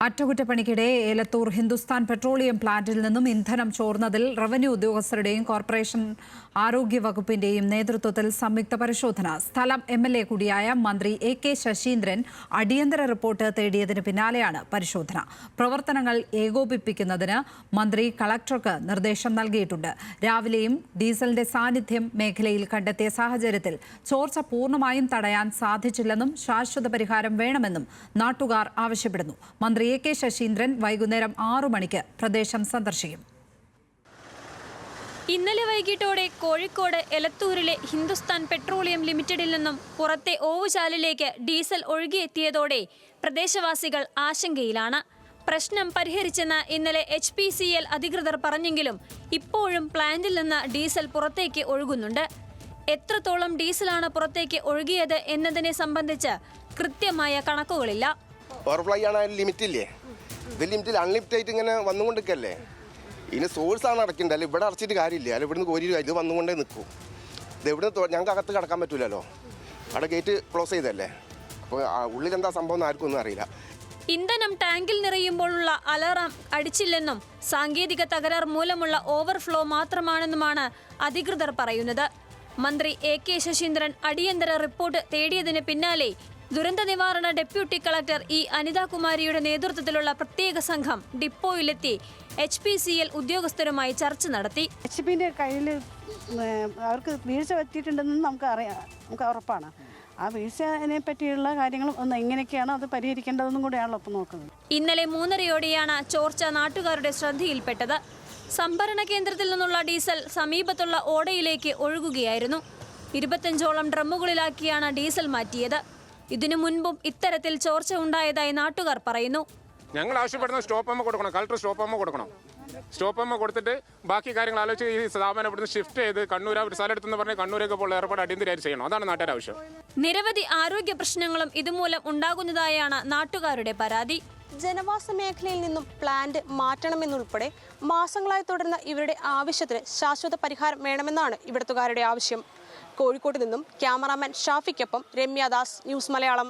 അറ്റകുറ്റപ്പണിക്കിടെ Elathur Hindustan petroleum പ്ലാന്റിൽ നിന്നും ഇന്ധനം ചോർന്നതിൽ റവന്യൂ ഉദ്യോഗസ്ഥരുടെയും കോർപ്പറേഷൻ ആരോഗ്യ വകുപ്പിന്റെയും നേതൃത്വത്തിൽ സംയുക്ത പരിശോധന. സ്ഥലം എംഎൽഎ കൂടിയായ മന്ത്രി എ.കെ. ശശീന്ദ്രൻ അടിയന്തര റിപ്പോർട്ട് തേടിയതിന് പിന്നാലെയാണ് പരിശോധന. പ്രവർത്തനങ്ങൾ ഏകോപിപ്പിക്കുന്നതിന് മന്ത്രി കളക്ടർക്ക് നിർദ്ദേശം നൽകിയിട്ടുണ്ട്. രാവിലെയും ഡീസലിന്റെ സാന്നിധ്യം മേഖലയിൽ കണ്ടെത്തിയ സാഹചര്യത്തിൽ ചോർച്ച പൂർണ്ണമായും തടയാൻ സാധിച്ചില്ലെന്നും ശാശ്വത പരിഹാരം വേണമെന്നും നാട്ടുകാർ ആവശ്യപ്പെടുന്നു. മന്ത്രി എ.കെ. ശശീന്ദ്രൻ വൈകുന്നേരം 6 മണിക്ക് പ്രദേശം സന്ദർശിക്കും. ഇന്നലെ വൈകിട്ടോടെ കോഴിക്കോട് എലത്തൂരിലെ ഹിന്ദുസ്ഥാൻ പെട്രോളിയം ലിമിറ്റഡിൽ നിന്നും പുറത്തെ ഓവുചാലിലേക്ക് ഡീസൽ ഒഴുകിയെത്തിയതോടെ പ്രദേശവാസികൾ ആശങ്കയിലാണ്. പ്രശ്നം പരിഹരിച്ചെന്ന് ഇന്നലെ HPCL അധികൃതർ പറഞ്ഞെങ്കിലും ഇപ്പോഴും പ്ലാന്റിൽ നിന്ന് ഡീസൽ പുറത്തേക്ക് ഒഴുകുന്നുണ്ട്. എത്രത്തോളം ഡീസലാണ് പുറത്തേക്ക് ഒഴുകിയത് എന്നതിനെ സംബന്ധിച്ച് കൃത്യമായ കണക്കുകളില്ല. ഓവർഫ്ലൈ ആണ് ലിമിറ്റ് ഇല്ലേ? ഇത് ലിമിറ്റിൽ അൺലിമിറ്റഡ് ആയിട്ട് ഇങ്ങനെ വന്നുകൊണ്ടിരിക്കല്ലേ. ഇതിന് സോഴ്സ് ആണ് അടയ്ക്കേണ്ടത്. അല്ല ഇവിടെ അടച്ചിട്ട് കാര്യമില്ല. അല്ല ഇവിടുന്ന് കോരി ഇത് വന്നുകൊണ്ടേ നിൽക്കും. ഇത് എവിടുന്ന് ഞങ്ങൾക്ക് അകത്ത് കിടക്കാൻ പറ്റില്ലല്ലോ. അവിടെ ഗേറ്റ് ക്ലോസ് ചെയ്തല്ലേ. അപ്പോൾ ഉള്ളിലെന്താ സംഭവം എന്ന് ആർക്കും ഒന്നും അറിയില്ല. ഇന്ധനം ടാങ്കിൽ നിറയുമ്പോഴുള്ള അലാറം അടിച്ചില്ലെന്നും സാങ്കേതിക തകരാർ മൂലമുള്ള ഓവർഫ്ലോ മാത്രമാണെന്നുമാണ് അധികൃതർ പറയുന്നത്. മന്ത്രി എ.കെ. ശശീന്ദ്രൻ അടിയന്തര റിപ്പോർട്ട് തേടിയതിന് പിന്നാലെ ദുരന്ത നിവാരണ ഡെപ്യൂട്ടി കളക്ടർ അനിതാകുമാരിയുടെ നേതൃത്വത്തിലുള്ള പ്രത്യേക സംഘം ഡിപ്പോയിലെത്തി HPCL ഉദ്യോഗസ്ഥരുമായി ചർച്ച നടത്തി. HPന്റെ കയ്യിൽ അവർക്ക് വീഴ്ച പറ്റിയിട്ടുണ്ടെന്ന് നമുക്ക് ഉറപ്പാണ്. ആ വീഴ്ചയെ പറ്റിയുള്ള കാര്യങ്ങളും ഒന്ന് എങ്ങനെയൊക്കെയാണോ അത് പരിഹരിക്കേണ്ടതെന്നും കൂടെയാണല്ലോ ഒപ്പം നോക്കുന്നത്. ഇന്നലെ 3:30യോടെയാണ് ചോർച്ച നാട്ടുകാരുടെ ശ്രദ്ധയിൽപ്പെട്ടത്. സംഭരണ കേന്ദ്രത്തിൽ നിന്നുള്ള ഡീസൽ സമീപത്തുള്ള ഓടയിലേക്ക് ഒഴുകുകയായിരുന്നു. 25ഓളം ഡ്രമ്മുകളിലാക്കിയാണ് ഡീസൽ മാറ്റിയത്. ഇതിനു മുൻപും ഇത്തരത്തിൽ ചോർച്ച ഉണ്ടായതായി നാട്ടുകാർ പറയുന്നു. ഞങ്ങൾ ആവശ്യപ്പെടുന്ന സ്റ്റോപ്പ് കൊടുക്കണം. കളക്ടർ സ്റ്റോപ്പ് കൊടുക്കണം. സ്റ്റോപ്പ് കൊടുത്തിട്ട് ബാക്കി കാര്യങ്ങൾ ആലോചിച്ച് ഈ സ്ഥാപനം ഇവിടുന്ന് ഷിഫ്റ്റ് ചെയ്ത് കണ്ണൂർ ഒരു സ്ഥലത്തെന്ന് പറഞ്ഞ് കണ്ണൂരൊക്കെ പോലുള്ള ഏർപ്പാട് അടിയന്തരമായിട്ട് ചെയ്യണം. അതാണ് നാട്ടുകാരുടെ ആവശ്യം. നിരവധി ആരോഗ്യ പ്രശ്നങ്ങളും ഇതുമൂലം ഉണ്ടാകുന്നതായാണ് നാട്ടുകാരുടെ പരാതി. ജനവാസ മേഖലയിൽ നിന്നും പ്ലാന്റ് മാറ്റണമെന്നുൾപ്പെടെ മാസങ്ങളായി തുടരുന്ന ഇവരുടെ ആവശ്യത്തിന് ശാശ്വത പരിഹാരം വേണമെന്നാണ് ഇവിടുത്തുകാരുടെ ആവശ്യം. കോഴിക്കോട്ട് നിന്നും ക്യാമറാമാൻ ഷാഫിക്കൊപ്പം രമ്യ ദാസ്, ന്യൂസ് മലയാളം.